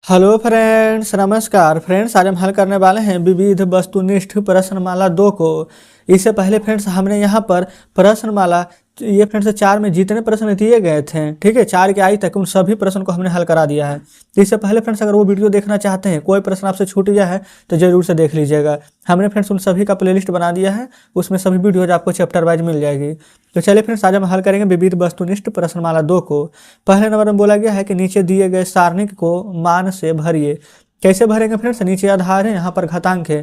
Hello friends, नमस्कार friends. आज हम हल करने वाले हैं विविध वस्तुनिष्ठ प्रश्नमाला 2 को। इससे पहले फ्रेंड्स हमने यहाँ पर प्रश्नमाला ये फ्रेंड्स 4 में जितने प्रश्न दिए गए थे, ठीक है, 4 के आई तक उन सभी प्रश्न को हमने हल करा दिया है। इससे पहले फ्रेंड्स अगर वो वीडियो देखना चाहते हैं, कोई प्रश्न आपसे छूट गया है तो जरूर से देख लीजिएगा। हमने फ्रेंड्स उन सभी का प्लेलिस्ट बना दिया है, उसमें सभी वीडियोज आपको चैप्टर वाइज मिल जाएगी। तो चलिए फ्रेंड्स आज हम हल करेंगे विविध वस्तुनिष्ठ प्रश्नमाला 2 को। पहले नंबर में बोला गया है कि नीचे दिए गए सारणिक को मान से भरिए। कैसे भरेंगे फ्रेंड्स? नीचे आधार है, यहाँ पर घातांक है,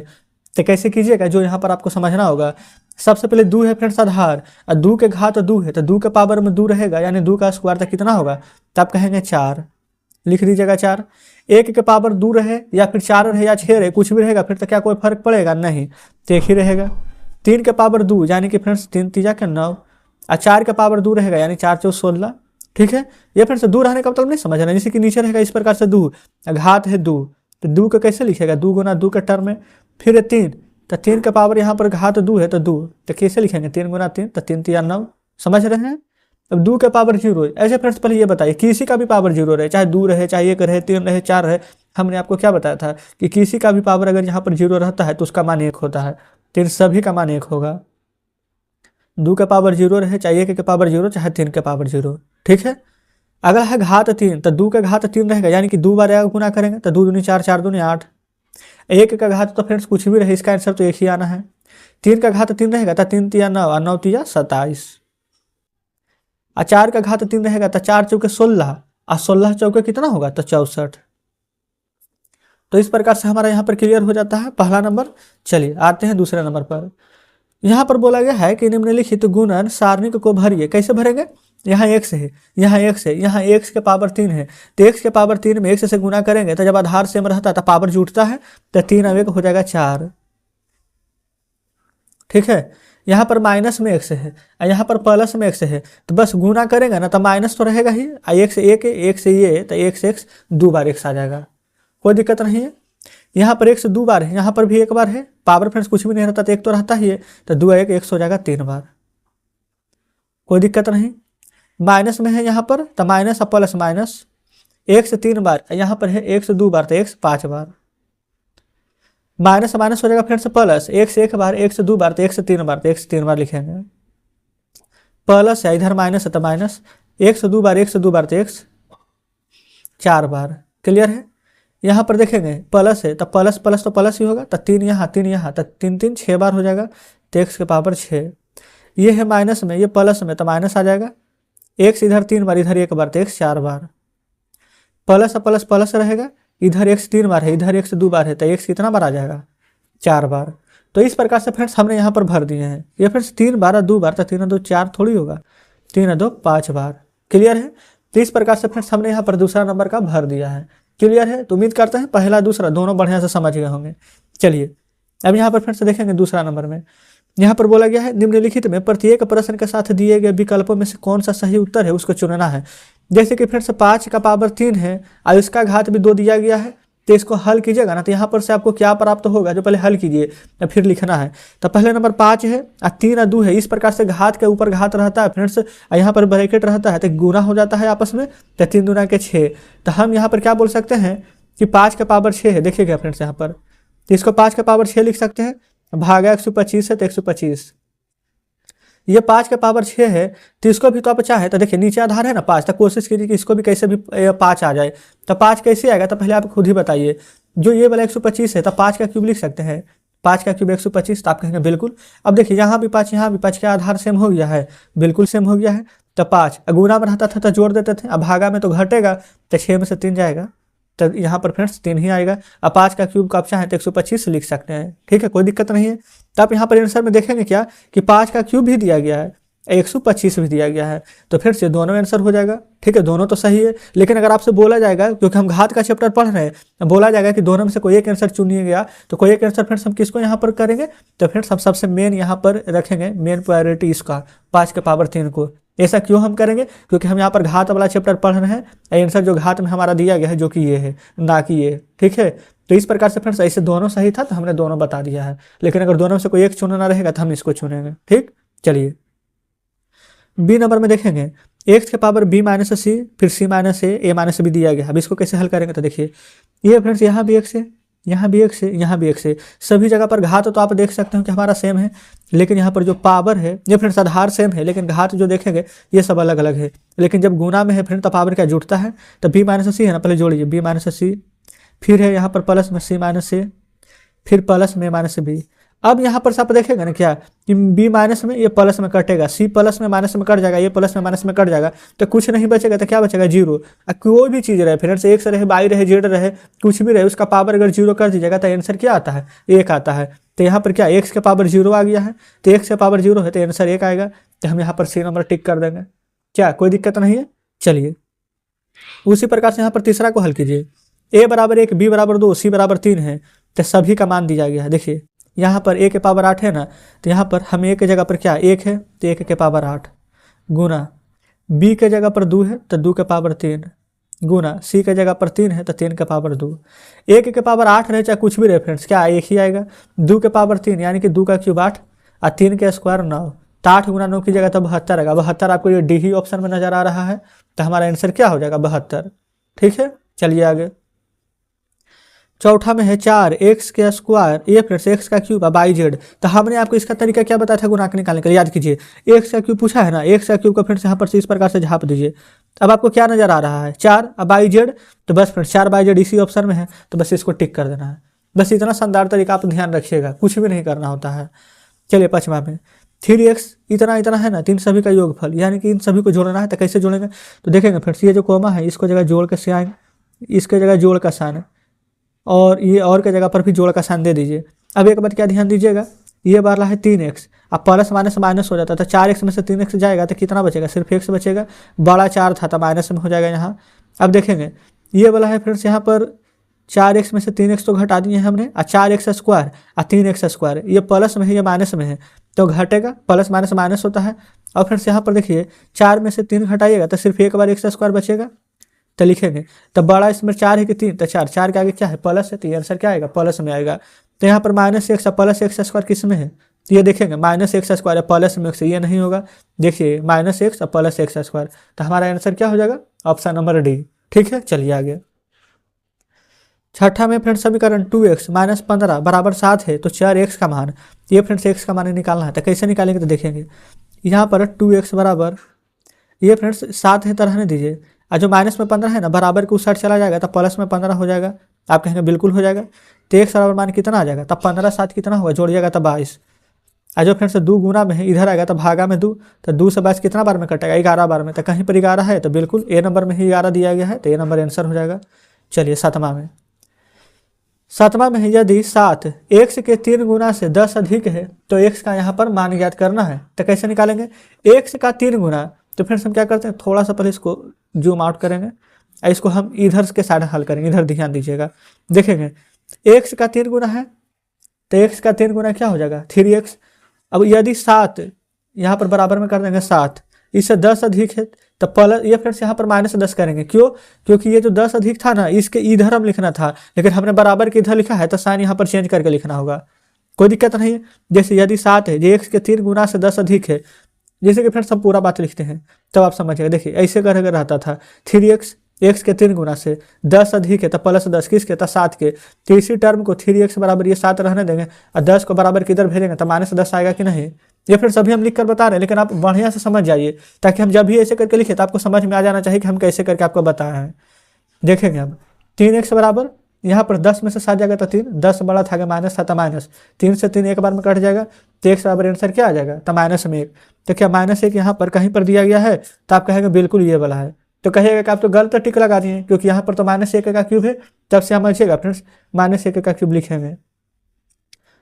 तो कैसे कीजिएगा जो यहाँ पर आपको समझना होगा। सबसे पहले 2 है फ्रेंड्स आधार, और 2 के घात 2 है तो 2 के पावर में 2 रहेगा, यानी 2 का स्क्वायर तक कितना होगा, तो आप कहेंगे 4। लिख दीजिएगा 4। 1 के पावर 2 रहे या फिर 4 रहे या 6 रहे, कुछ भी रहेगा फिर तो क्या कोई फर्क पड़ेगा? नहीं, तो एक ही रहेगा। 3 के पावर 2 यानी कि फ्रेंड्स 3 तीजा के 9, और 4 के पावर 2 रहेगा यानी 4 चौ 16। ठीक है, ये फ्रेंड्स 2 रहने का मतलब नहीं समझ रहे, जैसे कि नीचे रहेगा इस प्रकार से 2, घात है 2, तो 2 को कैसे लिखेगा? 2 गुना 2 के टर्म में। फिर 3, तो 3 का पावर यहाँ पर घात 2 है तो 2, तो कैसे लिखेंगे? 3 गुना 3, तो 3 तिया 9। समझ रहे हैं? अब 2 के पावर 0 ऐसे फ्रेंड्स पहले ये बताइए, किसी का भी पावर 0 रहे, चाहे 2 रहे, चाहे 1 रहे, 3 रहे, 4 रहे, हमने आपको क्या बताया था कि किसी का भी पावर अगर यहाँ पर 0 रहता है तो उसका मान 1 होता है, तो इन सभी का मान 1 होगा। 2 के पावर 0 रहे, चाहे 1 के पावर 0, चाहे 3 के पावर 0। ठीक है, अगर है घात 3 तो 2 का घात 3 रहेगा, यानी कि 2 बार गुना करेंगे तो 2 दूनी 4, 4 दूनी 8। 1 का घात तो फ्रेंड्स कुछ भी रहे, इसका आंसर तो एक ही आना है। 3 का घात 3 रहेगा तो 3 तिया 9, और 9 तिया 27। और 4 का घात 3 रहेगा तो 4 चौके 16, और 16 चौके कितना होगा, तो 64। तो इस प्रकार से हमारा यहाँ पर क्लियर हो जाता है पहला नंबर। चलिए आते हैं दूसरे नंबर पर। यहाँ पर बोला गया है कि निम्नलिखित गुणन सारणिक को भरिए। कैसे भरेंगे? यहाँ x है, यहाँ x है, यहाँ x के पावर 3 है, तो x के पावर 3 में x से गुना करेंगे तो जब आधार सेम रहता है तो पावर जुटता है, तो 3 अब 1 हो जाएगा 4। ठीक है, यहाँ पर माइनस में x है और यहाँ पर प्लस में x है, तो बस गुना करेंगे ना तो माइनस तो रहेगा ही, x 1 है, एक से ये, तो x 2 बार x आ जाएगा, कोई दिक्कत नहीं है। यहाँ पर 1 2 बार है, यहाँ पर भी 1 बार है, पावर फ्रेंड्स कुछ भी नहीं रहता तो 1 तो रहता ही है, तो 2 1 1 हो जाएगा 3 बार, कोई दिक्कत नहीं। माइनस में है यहाँ पर तो माइनस और प्लस माइनस, 1 से 3 बार, यहाँ पर है 1 से 2 बार तो 1 से 5 बार। माइनस माइनस हो जाएगा फ्रेंड्स प्लस, 1 से 1 बार, 1 से 2 बार तो 1 से 3 बार, तो 1 से 3 बार लिखेंगे। प्लस है, इधर माइनस है तो माइनस, 1 से 2 बार, 1 से 2 बार तो 1 4 बार। क्लियर है? यहाँ पर देखेंगे प्लस है तो प्लस प्लस तो प्लस ही होगा, तो 3 यहाँ 3 यहाँ, तो 3 3 6 बार हो जाएगा, तो x के पावर 6। ये है माइनस में, ये प्लस में, तो माइनस आ जाएगा, x इधर 3 बार, इधर 1 बार, तो x 4 बार। प्लस प्लस प्लस रहेगा, इधर x 3 बार है, इधर x 2 बार है, तो x कितना बार आ जाएगा, 4 बार। तो इस प्रकार से फ्रेंड्स हमने यहाँ पर भर दिए हैं। ये फ्रेंड्स 3 बार 2 बार, तो 3 2 4 थोड़ी होगा, 3 2 5 बार। क्लियर है? तो इस प्रकार से फ्रेंड्स हमने यहाँ पर दूसरा नंबर का भर दिया है। क्लियर है? तो उम्मीद करते हैं पहला दूसरा दोनों बढ़िया से समझ गए होंगे। चलिए अब यहाँ पर फ्रेंड्स देखेंगे दूसरा नंबर में। यहाँ पर बोला गया है निम्नलिखित में प्रत्येक प्रश्न के साथ दिए गए विकल्पों में से कौन सा सही उत्तर है उसको चुनना है। जैसे कि फ्रेंड्स 5 का पावर 3 है और इसका घात भी 2 दिया गया है, तो इसको हल कीजिएगा ना, तो यहाँ पर से आपको क्या प्राप्त होगा जो पहले हल कीजिए तो फिर लिखना है। तो पहले नंबर 5 है और 3 और 2 है, इस प्रकार से घात के ऊपर घात रहता है फ्रेंड्स, यहाँ पर ब्रैकेट रहता है तो गुना हो जाता है आपस में, तो 3 दूना के 6। तो हम यहाँ पर क्या बोल सकते हैं कि 5 का पावर 6 है, देखिएगा फ्रेंड्स यहाँ पर, तो इसको 5 का पावर 6 लिख सकते हैं, भागा 125 है तो 125। ये 5 का पावर 6 है, तो इसको भी तो आप चाहे तो देखिए नीचे आधार है ना 5, तो कोशिश कीजिए कि इसको भी कैसे भी 5 आ जाए। तो 5 कैसे आएगा तो पहले आप खुद ही बताइए। जो ये वाला 125 है तो 5 का क्यूब लिख सकते हैं, 5 का क्यूब 125, तो आप कहेंगे बिल्कुल। अब देखिए यहाँ भी 5, यहाँ भी 5, का आधार सेम हो गया है, बिल्कुल सेम हो गया है। तो 5 गुना में रहता था तो जोड़ देते थे, अब भागा में तो घटेगा, तो 6 में से 3 जाएगा, तो यहाँ पर फ्रेंड्स 3 ही आएगा। अब 5 का क्यूब का आप चाहें तो 125 लिख सकते हैं, ठीक है, कोई दिक्कत नहीं है। तो आप यहाँ पर आंसर में देखेंगे क्या कि 5 का क्यूब भी दिया गया है, 125 भी दिया गया है, तो फिर से दोनों आंसर हो जाएगा। ठीक है, दोनों तो सही है, लेकिन अगर आपसे बोला जाएगा, क्योंकि हम घात का चैप्टर पढ़ रहे हैं, बोला जाएगा कि दोनों में से कोई एक आंसर चुनिए गया, तो कोई एक आंसर फ्रेंड्स हम किसको यहाँ पर करेंगे, तो फ्रेंड्स हम सबसे मेन यहाँ पर रखेंगे, मेन प्रायोरिटी इसका 5 के पावर 3 को। ऐसा क्यों हम करेंगे? क्योंकि हम यहाँ पर घात वाला चैप्टर पढ़ रहे हैं, आंसर जो घात में हमारा दिया गया है जो कि ये है, ना कि ये। ठीक है, तो इस प्रकार से फ्रेंड्स ऐसे दोनों सही था तो हमने दोनों बता दिया है, लेकिन अगर दोनों में से कोई एक चुनना रहेगा तो हम इसको चुनेंगे। ठीक, चलिए बी नंबर में देखेंगे एक्स के पावर बी माइनस सी, फिर सी माइनस ए माइनस बी दिया गया। अब इसको कैसे हल करेंगे तो देखिए ये फ्रेंड्स यहाँ भी x है, यहाँ भी x है, यहाँ भी x है। सभी जगह पर घात तो आप देख सकते हो कि हमारा सेम है, लेकिन यहाँ पर जो पावर है ये फ्रेंड्स आधार सेम है, लेकिन घात जो देखेंगे ये सब अलग अलग है। लेकिन जब गुना में है फ्रेंड तो पावर क्या जुड़ता है, तो b माइनस सी है ना, पहले जोड़िए b माइनस सी, फिर है यहाँ पर प्लस में c माइनस ए, फिर प्लस में माइनस बी। अब यहाँ पर आप देखेंगे ना क्या कि b माइनस में ये प्लस में कटेगा, c प्लस में माइनस में कट जाएगा, ये प्लस में माइनस में कट जाएगा, तो कुछ नहीं बचेगा। तो क्या बचेगा, जीरो। कोई भी चीज़ रहे फ्रेंड्स, एक्स रहे, वाई रहे, जेड रहे, कुछ भी रहे, उसका पावर अगर जीरो कर दीजिएगा तो आंसर क्या आता है, एक आता है। तो यहाँ पर क्या एक्स का पावर जीरो आ गया है, तो एक्स का पावर जीरो है तो आंसर एक आएगा। तो हम यहाँ पर सी नंबर टिक कर देंगे, क्या कोई दिक्कत नहीं है। चलिए उसी प्रकार से यहाँ पर तीसरा को हल कीजिए। a बराबर 1, b बराबर 2, c बराबर 3 है, तो सभी का मान दिया गया है। देखिए यहाँ पर a के पावर 8 है ना, तो यहाँ पर हम a के जगह पर क्या 1 है तो 1 के पावर 8 गुना b के जगह पर 2 है तो 2 के पावर 3 गुना c के जगह पर 3 है तो 3 के पावर 2। 1 के पावर 8 रहे चाहे कुछ भी रहे फ्रेंड्स, क्या एक ही आएगा। 2 के पावर 3 यानी कि 2 का क्यूब 8 और 3 के स्क्वायर 9, तो 8 गुना 9 की जगह तो 72 आएगा। 72 आपको ये डी ही ऑप्शन में नजर आ रहा है, तो हमारा आंसर क्या हो जाएगा 72। ठीक है, चलिए आगे। चौथा में है 4x के स्क्वायर ये प्लस x का क्यूब बाई जेड। तो हमने आपको इसका तरीका क्या बताया था गुणा निकालने के लिए, याद कीजिए। x का क्यूब पूछा है ना, x का क्यूब को फ्रेंड्स यहाँ पर से इस प्रकार से झाप दीजिए। अब आपको क्या नजर आ रहा है 4 बाई जेड, तो बस फ्रेंड्स 4 बाई जेड इसी ऑप्शन में है, तो बस इसको टिक कर देना है। बस इतना शानदार तरीका आप ध्यान रखिएगा, कुछ भी नहीं करना होता है। चलिए पाँचवा में 3x इतना इतना है ना, तीन सभी का योगफल, यानी कि इन सभी को जोड़ना है। तो कैसे जोड़ेंगे, तो देखेंगे फ्रेंड्स ये जो कोमा है इसको जगह जोड़ के से आएंगे, इसके जगह जोड़ का साइन, और ये और के जगह पर भी जोड़ का साइन दे दीजिए। अब एक बात क्या ध्यान दीजिएगा, ये वाला है 3x, अब प्लस माइनस माइनस हो जाता है, तो 4x में से 3x जाएगा तो कितना बचेगा, सिर्फ x बचेगा। बड़ा 4 था तो माइनस में हो जाएगा यहाँ। अब देखेंगे ये वाला है फ्रेंड्स, यहाँ पर 4x में से 3x तो घटा दिए हमने, और 4x स्क्वायर और 3x स्क्वायर, ये प्लस में है ये माइनस में है तो घटेगा, प्लस माइनस माइनस होता है। और फ्रेंड्स यहाँ पर देखिए 4 में से 3 घटाइएगा तो सिर्फ एक बार x स्क्वायर बचेगा, तो लिखेंगे। तो बड़ा इसमें 4 है कि 3, तो 4 के आगे क्या है प्लस है, तो ये आंसर क्या आएगा प्लस में आएगा। तो यहाँ पर minus x plus x square किस में है, तो ये देखेंगे माइनस एक्स स्क्वायर प्लस में एक्स, ये नहीं होगा। देखिए minus x plus x square, तो हमारा आंसर क्या हो जाएगा ऑप्शन नंबर डी। ठीक है, चलिए आगे। छठा में फ्रेंड्स समीकरण 2x माइनस 15 बराबर 7 है, तो 4x का मान, ये फ्रेंड्स x का मान निकालना है। तो कैसे निकालेंगे, तो देखेंगे यहाँ पर 2x बराबर ये फ्रेंड्स 7 है तो रहने दीजिए, और जो माइनस में 15 है ना बराबर के उस साइड चला जाएगा तो प्लस में 15 हो जाएगा। आप कहेंगे बिल्कुल हो जाएगा। तो x बराबर मान कितना आ जाएगा, तब 15 7 कितना होगा, जोड़िएगा तो 22। और जो फ्रेंड्स 2 गुना में है इधर आएगा तो भागा में 2, तो 2 से 22 कितना बार में कटेगा 11 बार में, तो कहीं पर 11 है तो बिल्कुल ए नंबर में ही 11 दिया गया है, तो ए नंबर आंसर हो जाएगा। चलिए सातवां में है यदि 7 x के 3 गुना से 10 अधिक है तो x का यहाँ पर मान ज्ञात करना है। तो कैसे निकालेंगे, x का 3 गुना, तो फ्रेंड्स हम क्या करते हैं थोड़ा सा पहले इसको जूम आउट करेंगे, इसको हम इधर के साइड हल करेंगे, इधर ध्यान दीजिएगा। देखेंगे x का 3 गुना है तो x का 3 गुना क्या हो जाएगा 3x। अब यदि 7 यहाँ पर बराबर में कर देंगे 7, इससे 10 अधिक है तो प्लस, ये फ्रेंड्स यहाँ पर -10 करेंगे। क्यों, क्योंकि ये जो 10 अधिक था ना इसके इधर हम लिखना था, लेकिन हमने बराबर के इधर लिखा है तो साइन यहाँ पर चेंज करके लिखना होगा, कोई दिक्कत नहीं है। जैसे यदि 7 है, ये x के 3 गुना से 10 अधिक है, जैसे कि फ्रेंड्स हम पूरा बात लिखते हैं तब आप समझिएगा। देखिए ऐसे करके रहता था 3x, x के 3 गुना से 10 अधिक है तो प्लस 10 किसके, तो 7 के। तो इसी टर्म को 3x बराबर ये 7 रहने देंगे और 10 को बराबर किधर भेजेंगे तो -10 आएगा कि नहीं। ये फिर सभी हम लिख कर बता रहे हैं, लेकिन आप बढ़िया से समझ जाइए, ताकि हम जब भी ऐसे करके लिखे तो आपको समझ में आ जाना चाहिए कि हम कैसे करके आपको बताए हैं। देखेंगे अब 3x बराबर यहाँ पर 10 में से 7 जाएगा तो 3, 10 बड़ा था माइनस था तो माइनस, 3 से 3 एक बार में कट जाएगा, तो x बराबर आंसर क्या आ जाएगा तो -1। तो क्या -1 यहाँ पर कहीं पर दिया गया है, तो आप कहेंगे बिल्कुल ये वाला है, तो कहिएगा कि आप तो गलत टिक लगा दिए, क्योंकि यहाँ पर तो -1 का क्यूब है, तब से समझिएगा फ्रेंड्स -1 का क्यूब लिखेंगे।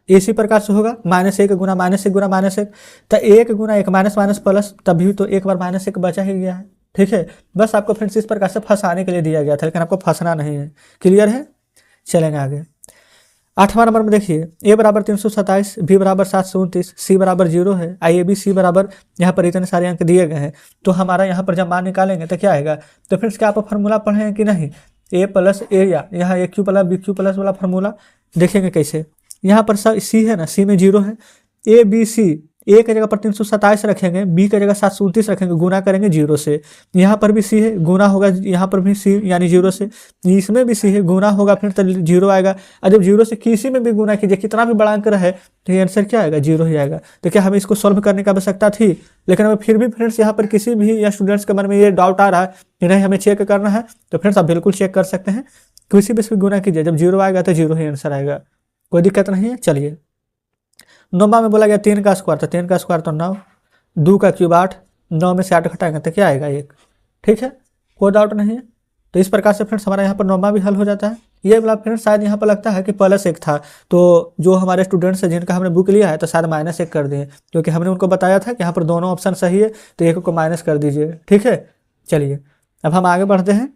इसी प्रकार से होगा -1 गुना -1 गुना -1, तो 1 गुना 1 माइनस माइनस प्लस, तभी तो एक बार -1 बचा ही गया है। ठीक है, बस आपको फ्रेंड्स इस प्रकार से फंसाने के लिए दिया गया था, लेकिन आपको फंसना नहीं है। क्लियर है, चलेंगे आगे। 8वां नंबर में देखिए a बराबर 327, b बराबर 729, c बराबर 0 है, आई ए बी सी बराबर यहाँ पर इतने सारे अंक दिए गए हैं। तो हमारा यहाँ पर जब मान निकालेंगे तो क्या आएगा, तो फ्रेंड्स क्या आप फार्मूला पढ़े हैं कि नहीं, a प्लस ए, या यहाँ A Q plus B Q plus वाला फार्मूला देखेंगे कैसे। यहाँ पर सी है ना, सी में 0 है, ए बी सी ए की जगह पर 327 रखेंगे, बी की जगह 729 रखेंगे, गुना करेंगे 0 से। यहाँ पर भी सी है, गुना होगा यहाँ पर भी सी यानी 0 से, इसमें भी सी है, गुना होगा फिर तो 0 आएगा। और जब 0 से किसी में भी गुना कीजिए, कितना भी बड़ा अंक रहे तो ये आंसर क्या आएगा, 0 ही आएगा। तो क्या हमें इसको सॉल्व करने की आवश्यकता थी, लेकिन हमें फिर भी फ्रेंड्स यहाँ पर किसी भी या स्टूडेंट्स के मन में ये डाउट आ रहा है कि नहीं हमें चेक करना है, तो फ्रेंड्स आप बिल्कुल चेक कर सकते हैं, किसी भी इसमें गुना कीजिए, जब 0 आएगा तो 0 ही आंसर आएगा, कोई दिक्कत नहीं है। चलिए 9वां में बोला गया 3 का स्क्वायर, तो 3 का स्क्वायर तो 9, 2 का क्यूब 8, 9 में से 8 घटाएंगे तो क्या आएगा 1। ठीक है, कोई डाउट नहीं है। तो इस प्रकार से फ्रेंड्स हमारा यहाँ पर 9वां भी हल हो जाता है। ये वाला फ्रेंड्स शायद यहाँ पर लगता है कि +1 था, तो जो हमारे स्टूडेंट्स हैं जिनका हमने बुक लिया है तो शायद -1 कर दिए, क्योंकि हमने उनको बताया था कि यहाँ पर दोनों ऑप्शन सही है, तो 1 को माइनस कर दीजिए। ठीक है, चलिए अब हम आगे बढ़ते हैं।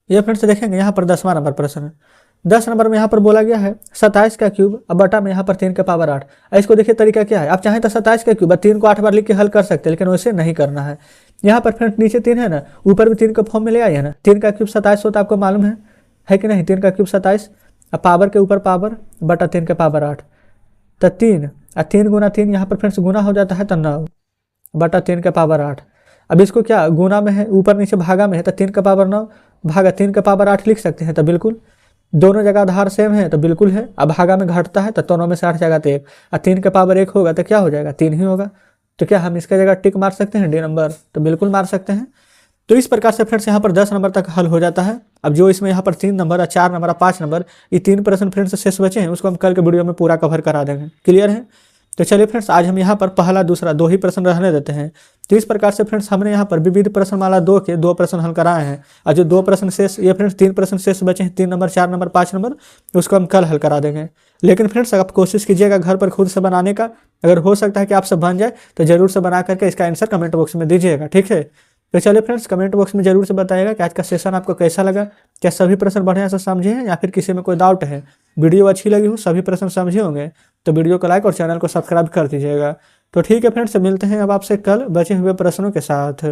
ये फ्रेंड्स देखेंगे यहाँ पर 10वां नंबर प्रश्न है। 10 नंबर में यहाँ पर बोला गया है 27 का क्यूब अब बटा में यहाँ पर 3 का पावर 8। इसको देखिए तरीका क्या है, आप चाहें तो 27 का क्यूब 3 को 8 बार लिख के हल कर सकते हैं, लेकिन वैसे नहीं करना है। यहाँ पर फ्रेंड्स नीचे 3 है ना, ऊपर भी 3 का फॉर्म में ले आए है ना, 3 का क्यूब 27 होता है, आपको मालूम है कि नहीं, 3 का क्यूब 27, अब पावर के ऊपर पावर बटा 3 का पावर 8, तो 3 गुना 3 यहाँ पर फ्रेंड्स गुना हो जाता है, तो 9 बटा 3 का पावर 8। अब इसको क्या गुना में है, ऊपर नीचे भागा में है, तो 3 का पावर 9 भागा 3 का पावर 8 लिख सकते हैं, तो बिल्कुल दोनों जगह आधार सेम है तो बिल्कुल है। अब भागा में घटता है तो 9 में से 8 जाएगा तो 1, और 3 का पावर 1 होगा तो क्या हो जाएगा, 3 ही होगा। तो क्या हम इसका जगह टिक मार सकते हैं डी नंबर, तो बिल्कुल मार सकते हैं। तो इस प्रकार से फ्रेंड्स यहाँ पर 10 नंबर तक हल हो जाता है। अब जो इसमें यहाँ पर 3 नंबर, 4 नंबर, 5 नंबर, ये 3 प्रश्न फ्रेंड्स शेष बचे हैं, उसको हम कल के वीडियो में पूरा कवर करा देंगे। क्लियर है। तो चलिए फ्रेंड्स आज हम यहाँ पर पहला दूसरा 2 ही प्रश्न रहने देते हैं। तो इस प्रकार से फ्रेंड्स हमने यहाँ पर विविध प्रश्नमाला 2 के 2 प्रश्न हल कराए हैं, और जो 2 प्रश्न शेष, ये फ्रेंड्स 3 प्रश्न शेष बचे हैं, 3 नंबर, 4 नंबर, 5 नंबर, उसको हम कल हल करा देंगे। लेकिन फ्रेंड्स आप कोशिश कीजिएगा घर पर खुद से बनाने का, अगर हो सकता है कि आपसे बन जाए तो जरूर से बना करके इसका आंसर कमेंट बॉक्स में दीजिएगा। ठीक है, तो चलिए फ्रेंड्स कमेंट बॉक्स में जरूर से बताइएगा कि आज का सेशन आपको कैसा लगा, क्या सभी प्रश्न बढ़िया से समझे हैं या फिर किसी में कोई डाउट है। वीडियो अच्छी लगी हो, सभी प्रश्न समझे होंगे तो वीडियो को लाइक और चैनल को सब्सक्राइब कर दीजिएगा। तो ठीक है फ्रेंड्स, मिलते हैं अब आपसे कल बचे हुए प्रश्नों के साथ।